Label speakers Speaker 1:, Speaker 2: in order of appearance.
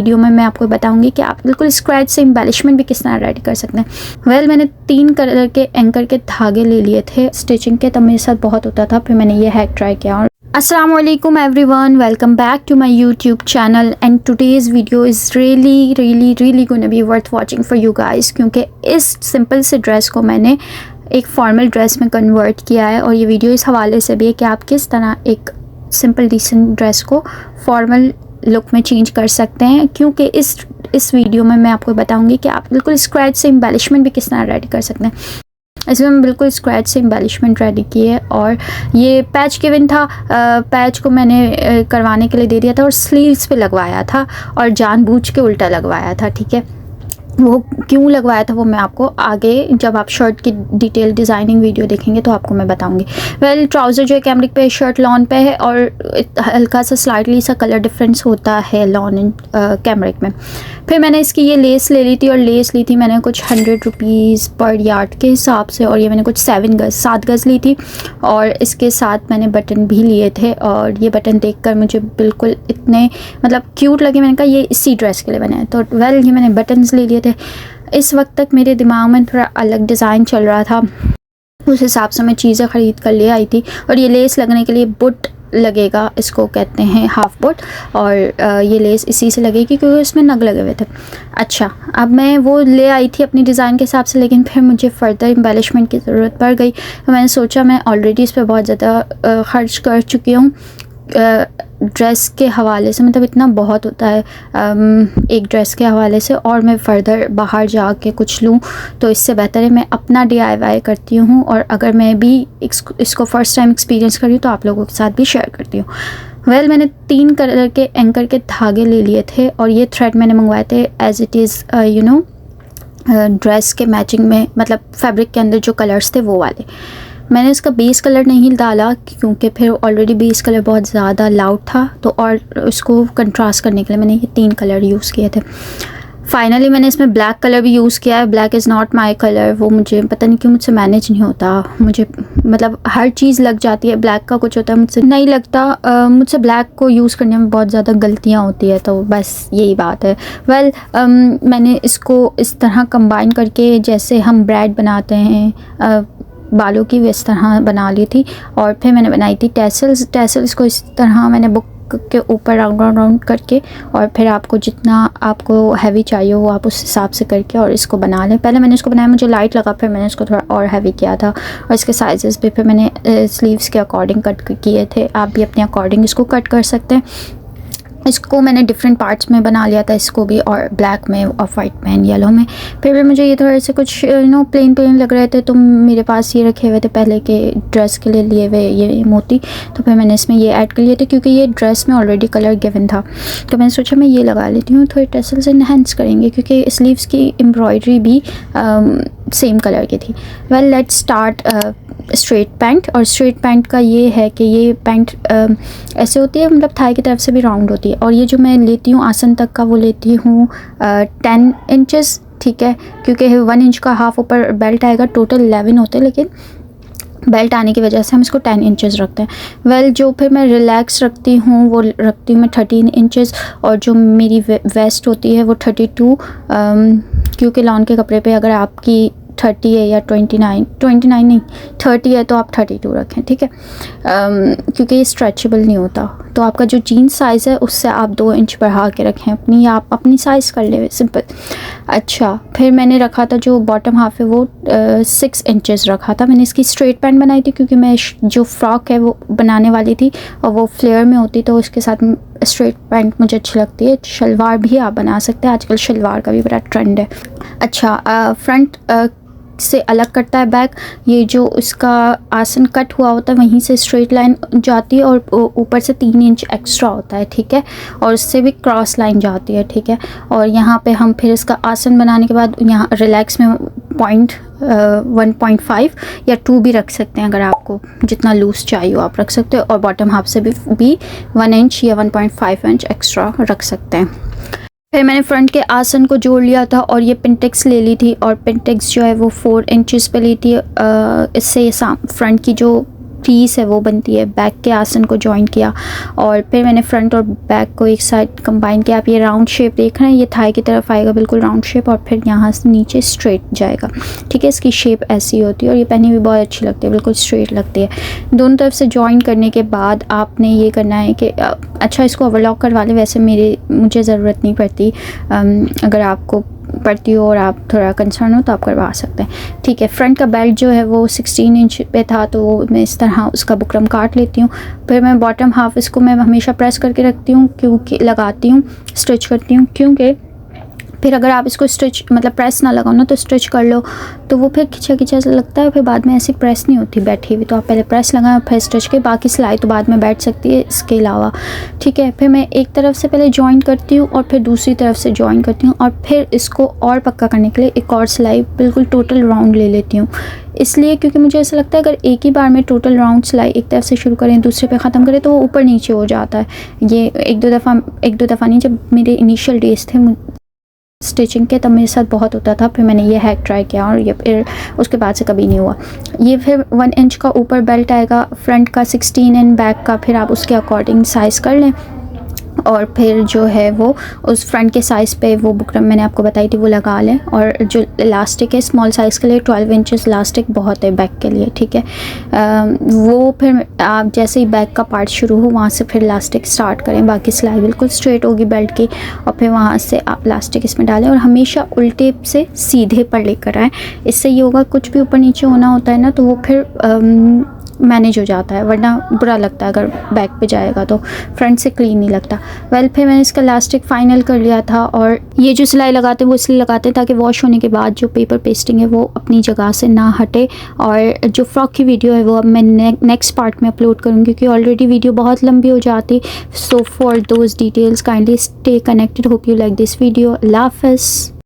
Speaker 1: Video में मैं आपको बताऊंगी कि आप बिल्कुल स्क्रैच से एम्बेलिशमेंट भी किस तरह रेडी कर सकते हैं। मैंने 3 कलर के एंकर के धागे ले लिए थे स्टिचिंग के, तब मेरे साथ बहुत होता था, फिर मैंने ये हैक ट्राई किया। और अस्सलाम वालेकुम everyone, welcome back to my YouTube channel and today's video is really gonna be worth watching for you guys, क्योंकि इस सिंपल से ड्रेस को मैंने एक फॉर्मल ड्रेस में कन्वर्ट किया है। और ये वीडियो इस हवाले से भी है कि आप किस तरह एक सिंपल डिसेंट ड्रेस को फॉर्मल लुक में चेंज कर सकते हैं, क्योंकि इस वीडियो में मैं आपको बताऊंगी कि आप बिल्कुल स्क्रैच से एम्बेलिशमेंट भी किस तरह रेडी कर सकते हैं। इसमें मैं बिल्कुल स्क्रैच से एम्बेलिशमेंट रेडी की है। और ये पैच गिवन था, पैच को मैंने करवाने के लिए दे दिया था और स्लीव्स पे लगवाया था और जानबूझ के उल्टा लगवाया था। ठीक है, वो क्यों लगवाया था वो मैं आपको आगे जब आप शर्ट की डिटेल डिज़ाइनिंग वीडियो देखेंगे तो आपको मैं बताऊंगी। ट्राउज़र जो है कैमरिक पे, शर्ट लॉन पे है और हल्का सा स्लाइटली सा कलर डिफरेंस होता है लॉन एंड कैमरिक में। फिर मैंने इसकी ये लेस ले ली थी और लेस ली थी मैंने कुछ 100 रुपीज़ पर यार्ड के हिसाब से, और ये मैंने कुछ 7 गज़ ली थी। और इसके साथ मैंने बटन भी लिए थे और ये बटन देखकर मुझे बिल्कुल इतने मतलब क्यूट लगे, मैंने कहा ये इसी ड्रेस के लिए बने हैं। तो ये मैंने बटन्स ले लिए थे। इस वक्त तक मेरे दिमाग में थोड़ा अलग डिज़ाइन चल रहा था, उस हिसाब से मैं चीज़ें ख़रीद कर ले आई थी। और ये लेस लगने के लिए बुट लगेगा, इसको कहते हैं हाफ बुट, और ये लेस इसी से लगेगी क्योंकि इसमें नग लगे हुए थे। अच्छा, अब मैं वो ले आई थी अपनी डिज़ाइन के हिसाब से, लेकिन फिर मुझे फ़र्दर एम्बेलिशमेंट की ज़रूरत पड़ गई। तो मैंने सोचा मैं ऑलरेडी इस पर बहुत ज़्यादा ख़र्च कर चुकी हूँ ड्रेस के हवाले से, मतलब इतना बहुत होता है एक ड्रेस के हवाले से, और मैं फ़र्दर बाहर जाके कुछ लूँ तो इससे बेहतर है मैं अपना DIY करती हूँ। और अगर मैं भी इसको फ़र्स्ट टाइम एक्सपीरियंस कर रही हूँ तो आप लोगों के साथ भी शेयर करती हूँ। मैंने 3 कलर के एंकर के धागे ले लिए थे और ये थ्रेड मैंने मंगवाए थे एज़ इट इज़ ड्रेस के मैचिंग में, मतलब फैब्रिक के अंदर जो कलर्स थे वो वाले। मैंने इसका बेस कलर नहीं डाला क्योंकि फिर ऑलरेडी बेस कलर बहुत ज़्यादा लाउड था, तो और उसको कंट्रास्ट करने के लिए मैंने ये 3 कलर यूज़ किए थे। फाइनली मैंने इसमें ब्लैक कलर भी यूज़ किया है। Black is not my colour, वो मुझे पता नहीं क्यों मुझसे मैनेज नहीं होता, मुझे मतलब हर चीज़ लग जाती है, ब्लैक का कुछ होता है मुझसे नहीं लगता। मुझसे ब्लैक को यूज़ करने में बहुत ज़्यादा गलतियाँ होती है, तो बस यही बात है। मैंने इसको इस तरह कंबाइन करके जैसे हम ब्रेड बनाते हैं बालों की, इस तरह बना ली थी। और फिर मैंने बनाई थी टैसल्स को इस तरह मैंने बुक के ऊपर राउंड करके, और फिर आपको जितना आपको हैवी चाहिए वो आप उस हिसाब से करके और इसको बना लें। पहले मैंने इसको बनाया, मुझे लाइट लगा, फिर मैंने इसको थोड़ा और हैवी किया था। और इसके साइजेस भी फिर मैंने स्लीव्स के अकॉर्डिंग कट किए थे, आप भी अपने अकॉर्डिंग इसको कट कर सकते हैं। इसको मैंने डिफरेंट पार्ट्स में बना लिया था, इसको भी, और ब्लैक में और वाइट में एंड येलो में। फिर मुझे ये थोड़े से कुछ प्लेन लग रहे थे, तो मेरे पास ये रखे हुए थे पहले के ड्रेस के लिए लिए हुए ये मोती, तो फिर मैंने इसमें ये ऐड कर लिए थे क्योंकि ये ड्रेस में ऑलरेडी कलर गिवन था। तो मैंने सोचा मैं ये लगा लेती हूँ, थोड़े टसल्स इनहेंस करेंगे क्योंकि स्लीव्स की एम्ब्रॉयडरी भी सेम कलर की थी। Let's start straight pant. और स्ट्रेट पैंट का ये है कि ये पैंट ऐसे होती है, मतलब थाई की तरफ से भी राउंड होती है। और ये जो मैं लेती हूँ आसन तक का, वो लेती हूँ 10 इंचेस, ठीक है, क्योंकि 1 इंच का हाफ ऊपर बेल्ट आएगा, टोटल 11 होते हैं, लेकिन बेल्ट आने की वजह से हम इसको 10 इंचेस रखते हैं। जो फिर मैं रिलैक्स रखती हूँ वो रखती हूँ मैं 13 इंचेस, और जो मेरी वेस्ट होती है वो 32, क्योंकि लॉन के कपड़े पे अगर आपकी 30 है या 29 नहीं 30 है तो आप 32 रखें, ठीक है, क्योंकि ये स्ट्रेचेबल नहीं होता। तो आपका जो जीन्स साइज़ है उससे आप 2 इंच बढ़ा के रखें अपनी, या आप अपनी साइज़ कर ले सिंपल। अच्छा, फिर मैंने रखा था जो बॉटम हाफ है वो 6 इंचेस रखा था। मैंने इसकी स्ट्रेट पैंट बनाई थी क्योंकि मैं जो फ्रॉक है वो बनाने वाली थी और वो फ्लेयर में होती, तो उसके साथ स्ट्रेट पैंट मुझे अच्छी लगती है। शलवार भी आप बना सकते हैं, आजकल शलवार का भी बड़ा ट्रेंड है। अच्छा, फ्रंट से अलग करता है बैक, ये जो इसका आसन कट हुआ होता है वहीं से स्ट्रेट लाइन जाती है और ऊपर से 3 इंच एक्स्ट्रा होता है, ठीक है, और उससे भी क्रॉस लाइन जाती है, ठीक है। और यहाँ पे हम फिर इसका आसन बनाने के बाद यहाँ रिलैक्स में 1.5 या 2 भी रख सकते हैं, अगर आपको जितना लूज़ चाहिए हो आप रख सकते हो। और बॉटम हाफ से भी 1 इंच या 1.5 इंच एक्स्ट्रा रख सकते हैं। फिर मैंने फ्रंट के आसन को जोड़ लिया था और ये पिंटेक्स ले ली थी, और पिंटेक्स जो है वो 4 इंचेस पे ली थी। इससे फ्रंट की जो क्रीज है वो बनती है, बैक के आसन को जॉइन किया और फिर मैंने फ्रंट और बैक को एक साइड कंबाइन किया। आप ये राउंड शेप देख रहे हैं, ये थाई की तरफ आएगा बिल्कुल राउंड शेप और फिर यहाँ से नीचे स्ट्रेट जाएगा। ठीक है, इसकी शेप ऐसी होती है और ये पहनी हुई बहुत अच्छी लगती है, बिल्कुल स्ट्रेट लगती है। दोनों तरफ से जॉइन करने के बाद आपने ये करना है कि अच्छा इसको ओवरलॉक करवा लें। वैसे मुझे ज़रूरत नहीं पड़ती, अगर आपको पड़ती हो और आप थोड़ा कंसर्न हो तो आप करवा सकते हैं। ठीक है, फ्रंट का बेल्ट जो है वो 16 इंच पे था तो मैं इस तरह उसका बुकरम काट लेती हूँ। फिर मैं बॉटम हाफ इसको मैं हमेशा प्रेस करके रखती हूँ, क्योंकि लगाती हूँ, स्टिच करती हूँ, क्योंकि फिर अगर आप इसको स्टिच मतलब प्रेस ना लगाओ ना तो स्टिच कर लो तो वो फिर खिंचा खिंचा सा लगता है, फिर बाद में ऐसी प्रेस नहीं होती बैठी हुई। तो आप पहले प्रेस लगाएं फिर स्टिच के, बाकी सिलाई तो बाद में बैठ सकती है इसके अलावा। ठीक है, फिर मैं एक तरफ से पहले जॉइन करती हूँ और फिर दूसरी तरफ से जॉइन करती हूँ और फिर इसको और पक्का करने के लिए एक और सिलाई बिल्कुल टोटल राउंड ले लेती हूँ। इसलिए क्योंकि मुझे ऐसा लगता है अगर एक ही बार में टोटल राउंड सिलाई एक तरफ से शुरू करें दूसरे पे ख़त्म करें तो वो ऊपर नीचे हो जाता है। ये एक दो दफ़ा नहीं, जब मेरे इनिशियल डेज थे स्टिचिंग के तब मेरे साथ बहुत होता था। फिर मैंने ये हैक ट्राई किया और ये फिर उसके बाद से कभी नहीं हुआ। ये फिर 1 इंच का ऊपर बेल्ट आएगा, फ्रंट का 16 एंड बैक का फिर आप उसके अकॉर्डिंग साइज़ कर लें और फिर जो है वो उस फ्रंट के साइज़ पे वो बुकरम मैंने आपको बताई थी वो लगा लें। और जो इलास्टिक है स्मॉल साइज़ के लिए 12 इंचेस इलास्टिक बहुत है बैक के लिए। ठीक है, वो फिर आप जैसे ही बैक का पार्ट शुरू हो वहाँ से फिर इलास्टिक स्टार्ट करें, बाकी सिलाई बिल्कुल स्ट्रेट होगी बेल्ट की और फिर वहाँ से आप इलास्टिक इसमें डालें और हमेशा उल्टे से सीधे पर लेकर आएँ। इससे ये होगा कुछ भी ऊपर नीचे होना होता है ना तो वो फिर मैनेज हो जाता है, वरना बुरा लगता है अगर बैक पे जाएगा तो फ्रंट से क्लीन नहीं लगता। फिर मैंने इसका इलास्टिक फाइनल कर लिया था और ये जो सिलाई लगाते हैं वो इसलिए लगाते हैं ताकि वॉश होने के बाद जो पेपर पेस्टिंग है वो अपनी जगह से ना हटे। और जो फ्रॉक की वीडियो है वो अब मैं नेक्स्ट पार्ट में अपलोड करूँगी क्योंकि ऑलरेडी वीडियो बहुत लंबी हो जाती। So for those details kindly stay connected. Hope you like this video. अल्लाह हाफ़िज़।